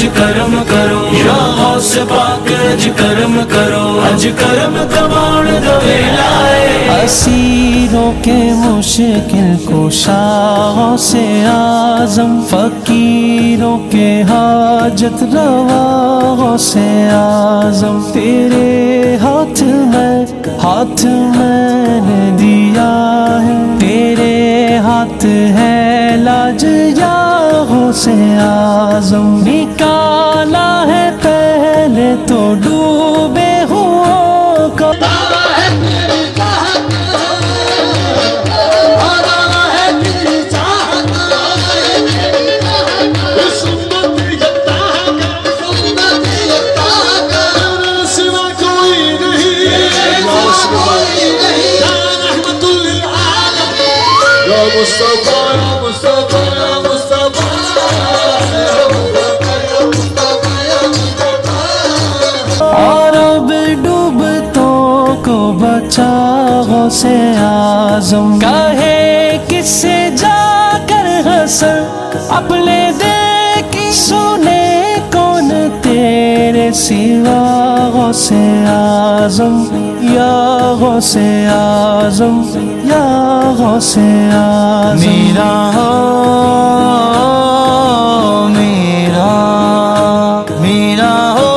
اج کرم کرو یا غوث پاک اج کرم کرو اج کرم کباڑ دو لائے اسیروں کے مشکل کشا غوث اعظم فقیروں کے حاجت روا غوث اعظم تیرے ہاتھ میں نے دیا ہے تیرے ہاتھ ہے لاج یا غوث اعظم نکالا ہے پہلے تو ڈوبے ہوں کو اور اب ڈوبتوں کو بچا غوث اعظم کہے کس سے جا کر حسن اپنے دیکھی سنے کون تیرے سوا غوث اعظم یا غوث اعظم یا غوث اعظم میرا ہو میرا میرا ہو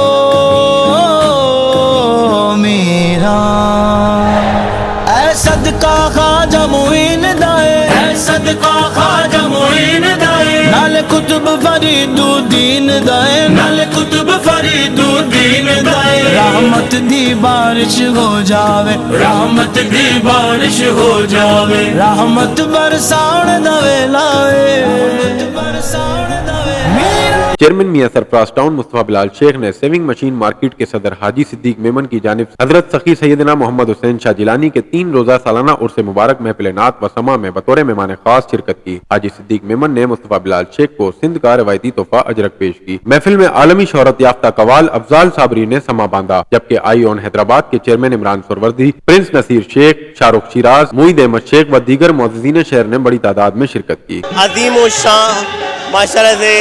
میرا اے صدقہ خواجہ معین دائے اے صدقہ خواجہ معین دائے نال قطب فرید الدین دائے نال قطب فرید الدین دائے رحمت دی بارش ہو جاوے رحمت دی بارش ہو جاوے رحمت برسان دوے لائے رحمت برسان دوے چیئرمین میاں سرفراز ٹاؤن مصطفیٰ بلال شیخ نے سیونگ مشین مارکیٹ کے صدر حاجی صدیق میمن کی جانب حضرت سخی سیدنا محمد حسین شاہ جیلانی کے 3 روزہ سالانہ عرس مبارک محفل نعت و سماع میں بطور مہمان خاص شرکت کی۔ حاجی صدیق میمن نے مصطفیٰ بلال شیخ کو سندھ کا روایتی تحفہ اجرک پیش کی۔ محفل میں عالمی شہرت یافتہ قوال افضال صابری نے سماع باندھا، جبکہ آئی آن حیدرآباد کے چیئرمین عمران سروردی، پرنس نصیر شیخ، شاہ رخ شیراز، معید احمد شیخ و دیگر معززین شہر نے بڑی تعداد میں شرکت کی۔ عظیم الشان ماشاءاللہ سے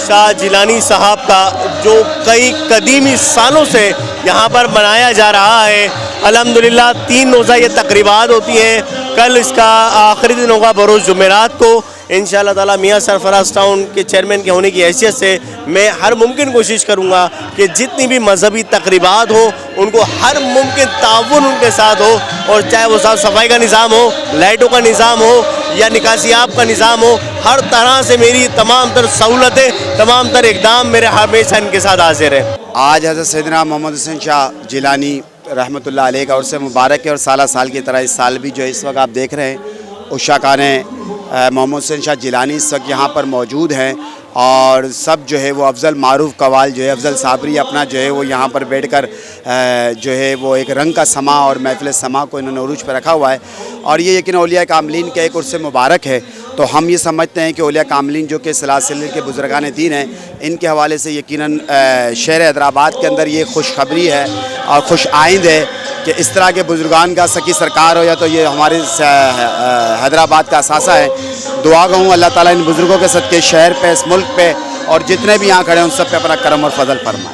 شاہ جیلانی صاحب کا جو کئی قدیمی سالوں سے یہاں پر منایا جا رہا ہے، الحمدللہ 3 روزہ یہ تقریبات ہوتی ہیں۔ کل اس کا آخری دن ہوگا بروز جمعرات کو انشاءاللہ تعالی۔ میاں سرفراز ٹاؤن کے چیئرمین کے ہونے کی حیثیت سے میں ہر ممکن کوشش کروں گا کہ جتنی بھی مذہبی تقریبات ہوں ان کو ہر ممکن تعاون ان کے ساتھ ہو، اور چاہے وہ صاف صفائی کا نظام ہو، لائٹوں کا نظام ہو یا نکاسیاب کا نظام ہو، ہر طرح سے میری تمام تر سہولتیں، تمام تر اقدام میرے ہمیشہ ان کے ساتھ حاضر ہیں۔ آج حضرت سیدنا محمد حسین شاہ جیلانی رحمۃ اللہ علیہ کا عرس مبارک ہے، اور سالہ سال کی طرح اس سال بھی جو ہے اس وقت آپ دیکھ رہے ہیں عشاقان محمد حسین شاہ جیلانی اس وقت یہاں پر موجود ہیں، اور سب جو ہے وہ افضل معروف قوال جو ہے افضل صابری اپنا جو ہے وہ یہاں پر بیٹھ کر جو ہے وہ ایک رنگ کا سماع اور محفل سماع کو انہوں نے عروج پہ رکھا ہوا ہے، اور یہ یقیناً اولیاء کاملین کا ایک عرس مبارک ہے۔ تو ہم یہ سمجھتے ہیں کہ اولیاء کاملین جو کہ سلاسل کے بزرگان دین ہیں، ان کے حوالے سے یقیناً شہر حیدرآباد کے اندر یہ خوشخبری ہے اور خوش آئند ہے کہ اس طرح کے بزرگان کا سکی سرکار ہو، یا تو یہ ہمارے حیدرآباد کا اثاثہ ہے۔ دعا گوں اللہ تعالیٰ ان بزرگوں کے صدقے شہر پہ، اس ملک پہ، اور جتنے بھی یہاں کھڑے ہیں ان سب پہ اپنا کرم اور فضل فرمائے۔